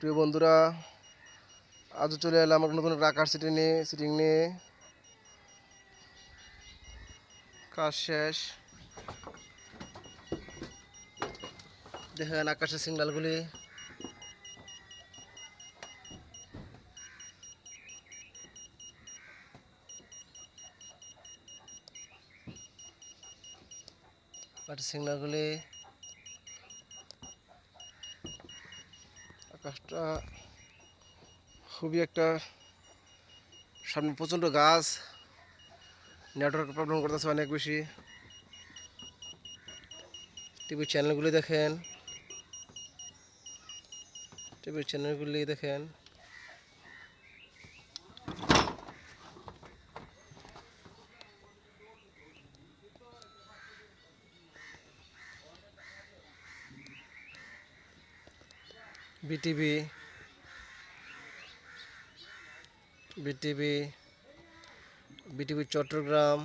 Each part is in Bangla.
প্রিয় বন্ধুরা, আজও চলে এলাম একটা নতুন রাখার সিটিং নিয়ে। কাজ শেষ। দেখেন আকাশের সিগন্যালগুলি। সিগন্যালগুলি আকাশটা খুবই একটা, সামনে প্রচণ্ড গাছ, নেটওয়ার্ক প্রবলেম করতেছে অনেক বেশি। টিভির চ্যানেলগুলি দেখেন, BTV BTV BTV Chattogram,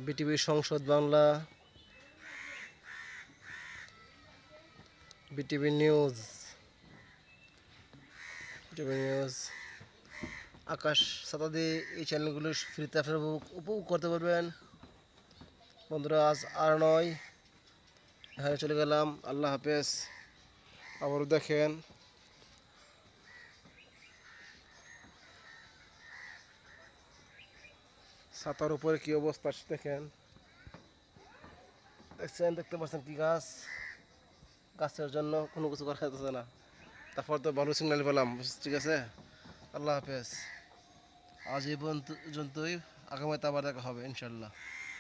BTV Sangsad Bangla, BTV news, আকাশ ছাতা দিয়ে এই চ্যানেলগুলো ফ্রিতে আপনারা উপভোগ করতে পারবেন। বন্ধুরা, আজ আর নয়, হ্যাঁ চলে গেলাম। আল্লাহ হাফেজ। আবারও দেখেন ছাতার উপরে কি অবস্থা, দেখেন, দেখতে পাচ্ছেন কি গাছ। গাছের জন্য কোনো কিছু করা যাচ্ছে না, তারপর তো ভালো সিগন্যাল পেলাম। ঠিক আছে, আল্লাহ হাফেজ। আজ এই পর্যন্তই, আগামীতে আবার দেখা হবে ইনশাল্লাহ।